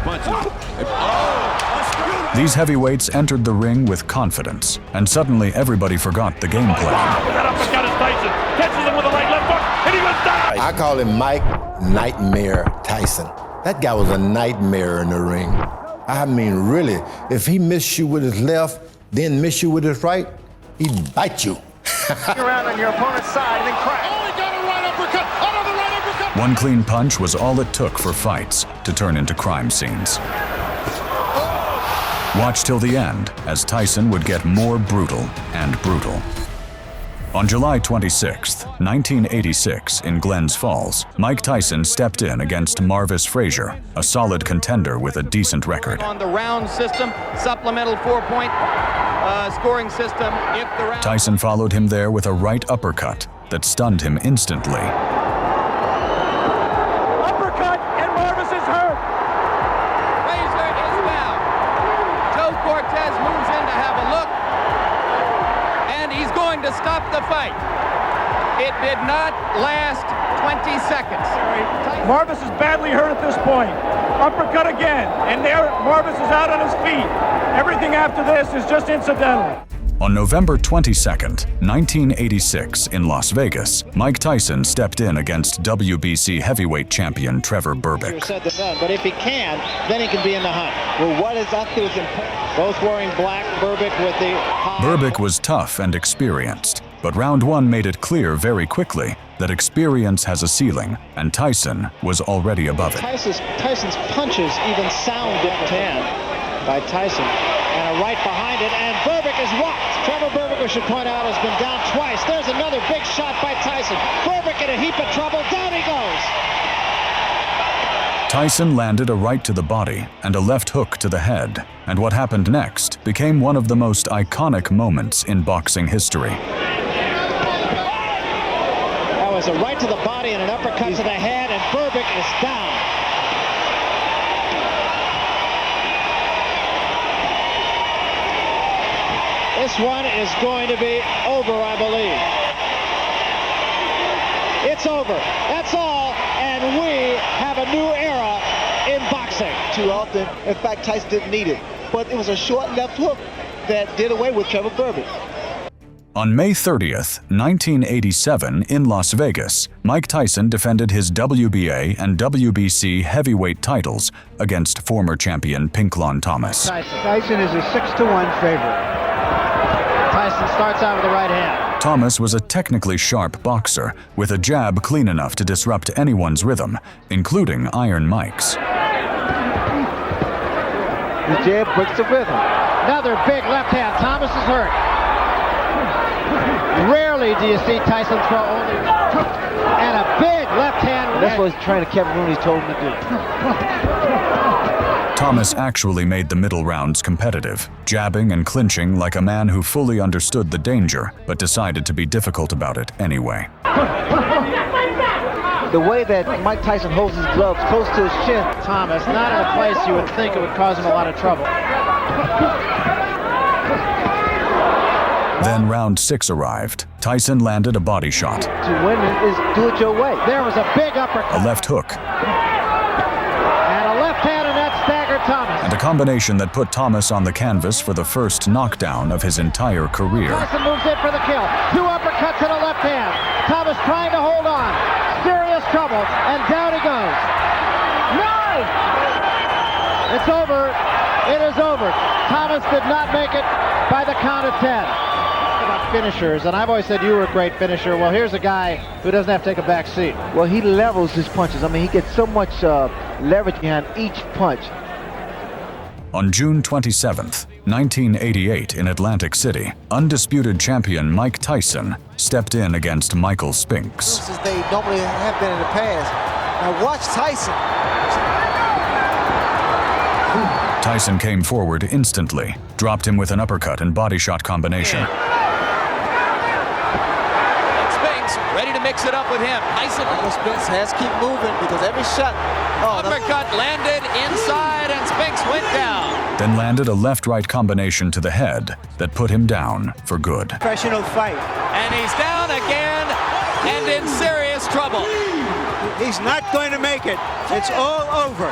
punches. These heavyweights entered the ring with confidence, and suddenly everybody forgot the game plan. That uppercut is Tyson. Catches him with a right left hook, and he goes down. I call him Mike Nightmare Tyson. That guy was a nightmare in the ring. I mean, really, if he missed you with his left, then miss you with his right, he'd bite you. Around on your opponent's side and then crack. Oh, he got a right uppercut. Another right uppercut. One clean punch was all it took for fights to turn into crime scenes. Watch till the end as Tyson would get more brutal and brutal. On July 26, 1986, in Glens Falls, Mike Tyson stepped in against Marvis Frazier, a solid contender with a decent record. On the round system, supplemental 4-point scoring system. Tyson followed him there with a right uppercut that stunned him instantly. Uppercut, and Marvis is hurt. Frazier is down. Joe Cortez moves in to have a look, and he's going to stop the fight. It did not last 20 seconds. Marvis is badly hurt at this point. Uppercut again, and there Marvis is out on his feet. Everything after this is just incidental. On November 22nd, 1986, in Las Vegas, Mike Tyson stepped in against WBC heavyweight champion Trevor Berbick. Said to none, but if he can, then he can be in the hunt. Well, what is that? Both wearing black, Berbick with the high. Berbick was tough and experienced, but round one made it clear very quickly that experience has a ceiling, and Tyson was already above it. Tyson's punches even sound different by Tyson, and a right behind it, and Berbick is rocked. Trevor Berbick, we should point out, has been down twice. There's another big shot by Tyson. Berbick in a heap of trouble. Down he goes. Tyson landed a right to the body and a left hook to the head, and what happened next became one of the most iconic moments in boxing history. That was a right to the body and an uppercut to the head, and Berbick is down. This one is going to be over, I believe. It's over. That's all, and we have a new era in boxing. Too often, in fact, Tyson didn't need it, but it was a short left hook that did away with Trevor Berbick. On May 30th, 1987, in Las Vegas, Mike Tyson defended his WBA and WBC heavyweight titles against former champion Pinklon Thomas. Tyson is a 6-1 favorite. Tyson starts out with the right hand. Thomas was a technically sharp boxer with a jab clean enough to disrupt anyone's rhythm, including Iron Mike's. The jab breaks the rhythm. Another big left hand. Thomas is hurt. Rarely do you see Tyson throw only and a big left hand. That's what trainer Kevin Rooney told him to do. Thomas actually made the middle rounds competitive, jabbing and clinching like a man who fully understood the danger, but decided to be difficult about it anyway. The way that Mike Tyson holds his gloves close to his chin. Thomas, not in a place you would think it would cause him a lot of trouble. Then round 6 arrived. Tyson landed a body shot. To win is do it your way. There was a big uppercut. A left hook. And a left hand, and that staggered Thomas. And a combination that put Thomas on the canvas for the first knockdown of his entire career. Tyson moves in for the kill. 2 uppercuts and a left hand. Thomas trying to hold on. Serious trouble, and down he goes. No! It's over. It is over. Thomas did not make it by the count of 10. About finishers, and I've always said you were a great finisher. Well, here's a guy who doesn't have to take a back seat. Well, he levels his punches. I mean, he gets so much leverage behind each punch. On June 27th, 1988, in Atlantic City, undisputed champion Mike Tyson stepped in against Michael Spinks. As they normally have been in the past. Now watch Tyson. Tyson came forward instantly, dropped him with an uppercut and body shot combination. Spinks ready to mix it up with him. Tyson. Spinks has to keep moving because every shot. Uppercut landed inside, and Spinks went down. Then landed a left-right combination to the head that put him down for good. Professional fight. And he's down again and in serious trouble. He's not going to make it. It's all over.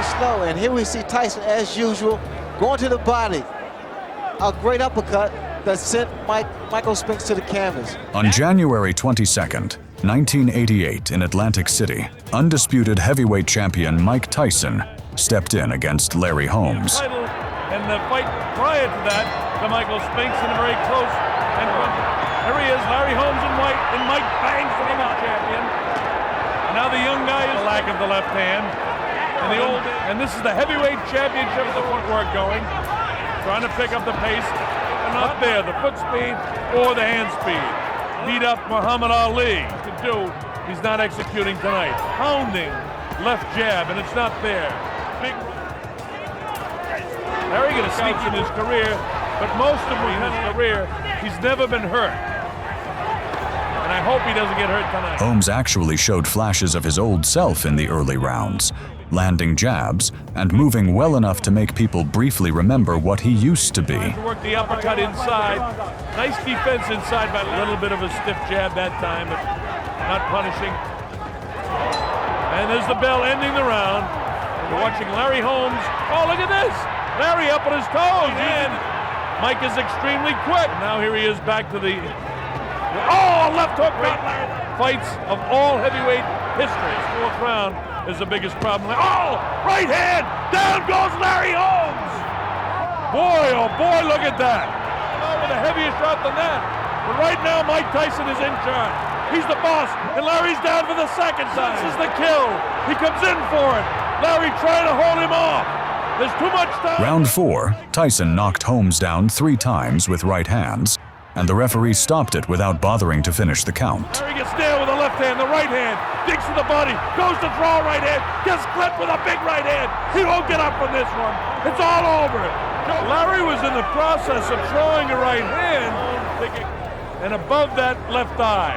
and slow. And here we see Tyson, as usual, going to the body. A great uppercut that sent Michael Spinks to the canvas. On January 22nd, 1988 in Atlantic City, undisputed heavyweight champion Mike Tyson stepped in against Larry Holmes. And the fight prior to that, to Michael Spinks in a very close. And here he is, Larry Holmes in white, and Mike bangs for the champion. Now the young guy is lack of the left hand. And this is the heavyweight championship of the footwork going. Trying to pick up the pace. And not there, the foot speed or the hand speed. Beat up Muhammad Ali to do. He's not executing tonight. Pounding left jab, and it's not there. Big. Larry gonna sneak in his career, but most of his career, he's never been hurt. And I hope he doesn't get hurt tonight. Holmes actually showed flashes of his old self in the early rounds, landing jabs and moving well enough to make people briefly remember what he used to be. Work the uppercut inside. Nice defense inside, but a little bit of a stiff jab that time, but not punishing. And there's the bell ending the round. You're watching Larry Holmes. Oh, look at this! Larry up on his toes. And Mike is extremely quick. Now here he is back to the... Oh, left hook. Fights of all heavyweight history. Fourth round is the biggest problem. Oh, right hand! Down goes Larry Holmes! Boy, oh boy, look at that. Oh, with a heavier shot than that. But right now, Mike Tyson is in charge. He's the boss, and Larry's down for the second time. This is the kill. He comes in for it. Larry trying to hold him off. There's too much time. Round 4, Tyson knocked Holmes down 3 times with right hands, and the referee stopped it without bothering to finish the count. Larry gets nailed with the left hand, the right hand, digs to the body, goes to draw right hand, gets clipped with a big right hand. He won't get up from this one. It's all over. Larry was in the process of throwing a right hand, and above that left eye.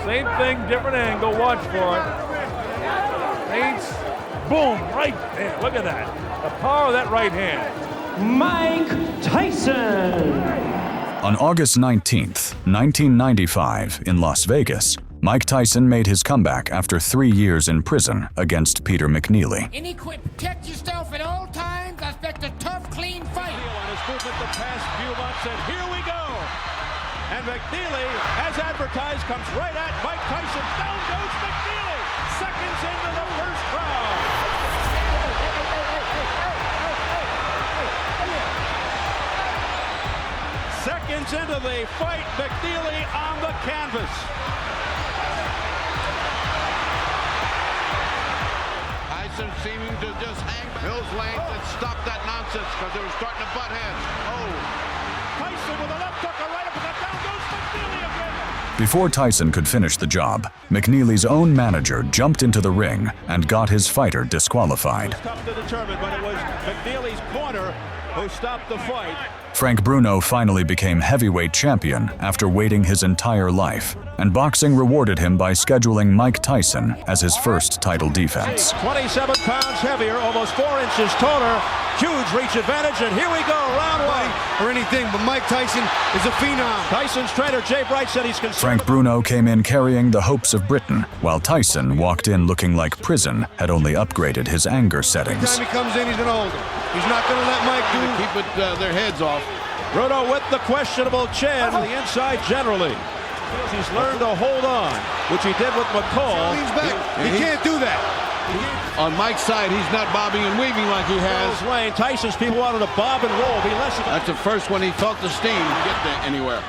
Same thing, different angle, watch for it. Feints, boom, right there, look at that. The power of that right hand. Mike Tyson. On August 19th, 1995, in Las Vegas, Mike Tyson made his comeback after 3 years in prison against Peter McNeely. Any quit, protect yourself at all times. I expect a tough, clean fight. On his movement the past few months, and here we go. And McNeely, as advertised, comes right at Mike Tyson. Down goes McNeely. Seconds into the first round. Seconds into the fight, McNeely on the canvas. Tyson seeming to just hang back. Bill's lane and stop that nonsense because they were starting to butt heads. Oh. Tyson with a left hook, a right uppercut. Down goes McNeely again. Before Tyson could finish the job, McNeely's own manager jumped into the ring and got his fighter disqualified. It was tough to determine, but it was McNeely's corner who stopped the fight. Frank Bruno finally became heavyweight champion after waiting his entire life, and boxing rewarded him by scheduling Mike Tyson as his first title defense. 27 pounds heavier, almost 4 inches taller, huge reach advantage, and here we go, round 1. Or anything, but Mike Tyson is a phenom. Tyson's trainer, Jay Bright, said he's concerned. Frank Bruno came in carrying the hopes of Britain, while Tyson walked in looking like prison had only upgraded his anger settings. Every time he comes in, he's an older. He's not going to let Mike do. Keep their heads off. Bruno with the questionable chin, the inside generally. He's learned to hold on, which he did with McCall. He's back. He can't do that. On Mike's side, he's not bobbing and weaving like he has. Lane, Tyson's people wanted to bob and roll, be less of That's the first one he felt the steam to get there anywhere.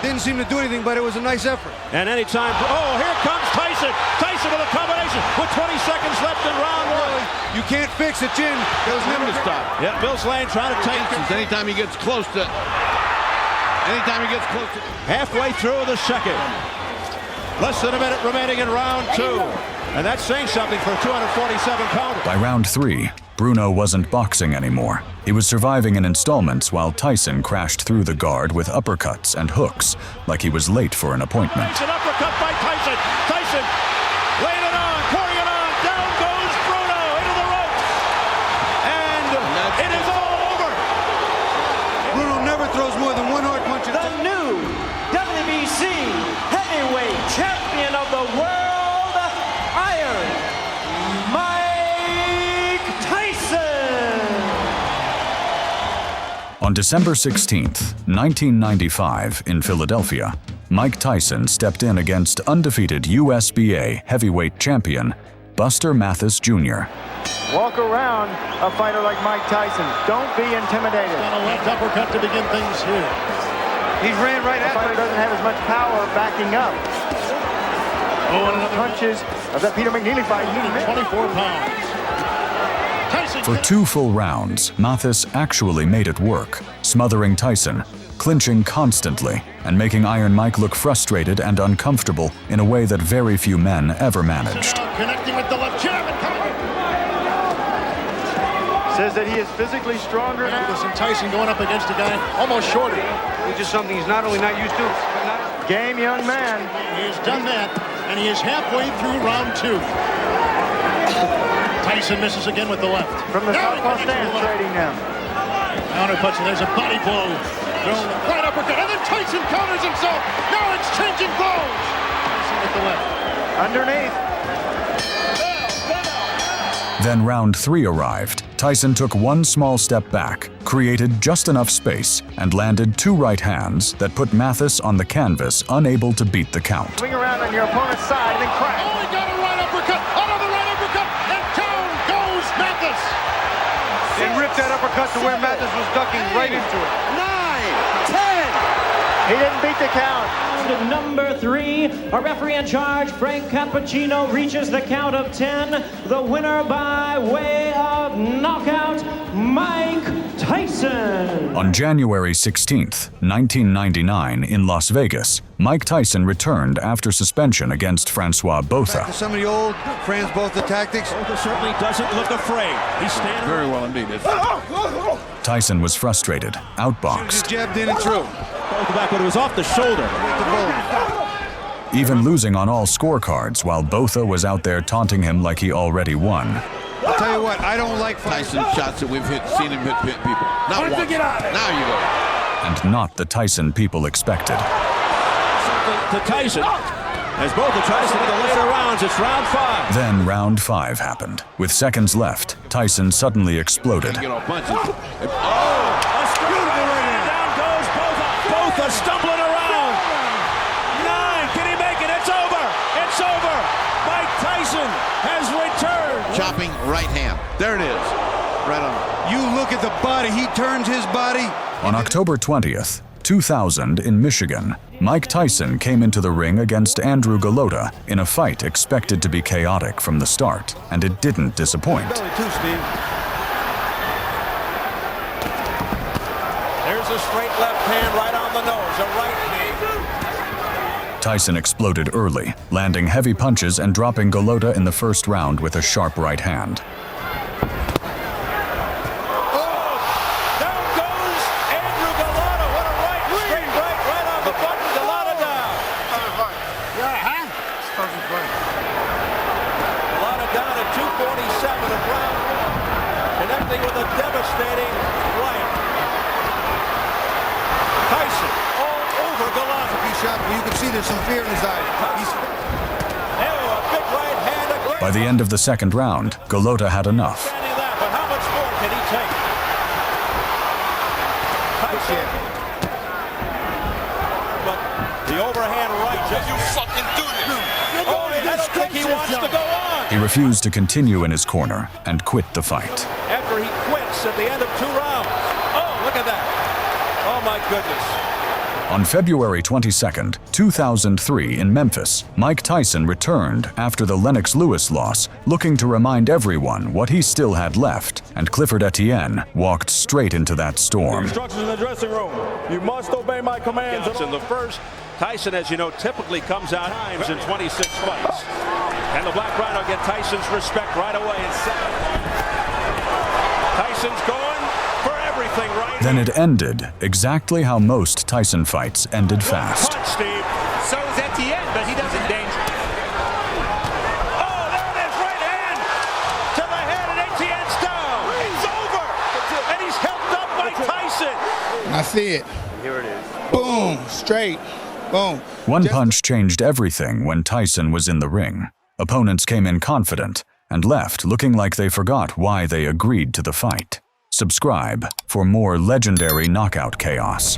Didn't seem to do anything, but it was a nice effort. And anytime, oh, here comes Tyson. Tyson with a combination with 20 seconds left in round 1. You can't fix a chin. That was never to stop. Yeah, Bill Slane trying to take it. Anytime he gets close to Halfway through the second. Less than a minute remaining in round 2. And that's saying something for a 247-pounder. By round 3, Bruno wasn't boxing anymore. He was surviving in installments while Tyson crashed through the guard with uppercuts and hooks like he was late for an appointment. An uppercut by Tyson. Tyson laying it on, pouring it on. Down goes Bruno into the ropes. And it is all over. Bruno never throws more than one hard punch. The new WBC heavyweight champion of the world, Iron Mike On December 16, 1995, in Philadelphia, Mike Tyson stepped in against undefeated USBA heavyweight champion Buster Mathis Jr. Walk around a fighter like Mike Tyson. Don't be intimidated. On a left uppercut to begin things here. He ran right at the fighter doesn't have as much power backing up. Oh, and another punches of that Peter McNeely fight. 24 pounds. For 2 full rounds, Mathis actually made it work, smothering Tyson, clinching constantly, and making Iron Mike look frustrated and uncomfortable in a way that very few men ever managed. Connecting with the left jab and coming. Says that he is physically stronger now. Listen, Tyson going up against a guy almost shorter. Which is something he's not only not used to, but not... Game young man. He has done that, and he is halfway through round 2. Tyson misses again with the left. From the southpaw stance, trading now. Counter punch, and there's a body blow. Thrown right uppercut, and then Tyson counters himself. Now exchanging blows. Tyson with the left. Underneath. Then round 3 arrived. Tyson took one small step back, created just enough space, and landed 2 right hands that put Mathis on the canvas, unable to beat the count. Swing around on your opponent's side and then crack. Oh, he got a right uppercut. Another right uppercut, and down goes Mathis. They ripped that uppercut to where Mathis was ducking right into it. 9, 10. He didn't beat the count. Number 3, a referee in charge, Frank Cappuccino, reaches the count of 10. The winner by way of knockout, Mike Tyson. On January 16, 1999, in Las Vegas, Mike Tyson returned after suspension against Francois Botha. Some of the old Franz Botha tactics. Botha certainly doesn't look afraid. He's standing very well indeed. Tyson was frustrated, outboxed. Just jabbed in and through. Botha back, but it was off the shoulder. Even losing on all scorecards while Botha was out there taunting him like he already won. I'll tell you what, I don't like Tyson shots that we've seen him hit people. Not once. Now you go. And not the Tyson people expected. To Tyson. As Botha tries to get the later rounds, it's round 5. Then round 5 happened. With seconds left, Tyson suddenly exploded. Beautiful right hand. Down goes Botha. Botha stumbling around. 9, can he make it? It's over. It's over. Mike Tyson has returned. Chopping right hand. There it is. Right on. You look at the body, he turns his body. On October 20th, 2000 in Michigan, Mike Tyson came into the ring against Andrew Golota in a fight expected to be chaotic from the start, and it didn't disappoint. There's a straight left hand right on the nose, a right knee. Tyson exploded early, landing heavy punches and dropping Golota in the first round with a sharp right hand. With a devastating right. Tyson all over Golota. He shot, you can see there's some fear in his eyes. A big right hand again. By the end of the second round, Golota had enough. That, but how much more can he take? Tyson. But the overhand right. You fucking do this. Oh, I don't think he wants to go on. He refused to continue in his corner and quit the fight. After he quits at the end of 2 rounds. Oh, look at that. Oh, my goodness. On February 22, 2003 in Memphis, Mike Tyson returned after the Lennox Lewis loss, looking to remind everyone what he still had left, and Clifford Etienne walked straight into that storm. Instructions in the dressing room. You must obey my commands. In the first, Tyson, as you know, typically comes out times in 26 fights. And the Black Rhino get Tyson's respect right away in 7. Tyson's going for everything right. Then it ended exactly how most Tyson fights ended fast. Punch, Steve. So is Etienne, but he doesn't danger. Oh, there it is, right hand to the head, and Etienne's down. It's over, and he's helped up by Tyson. I see it. Here it is. Boom, straight, boom. One punch changed everything when Tyson was in the ring. Opponents came in confident and left looking like they forgot why they agreed to the fight. Subscribe for more legendary knockout chaos.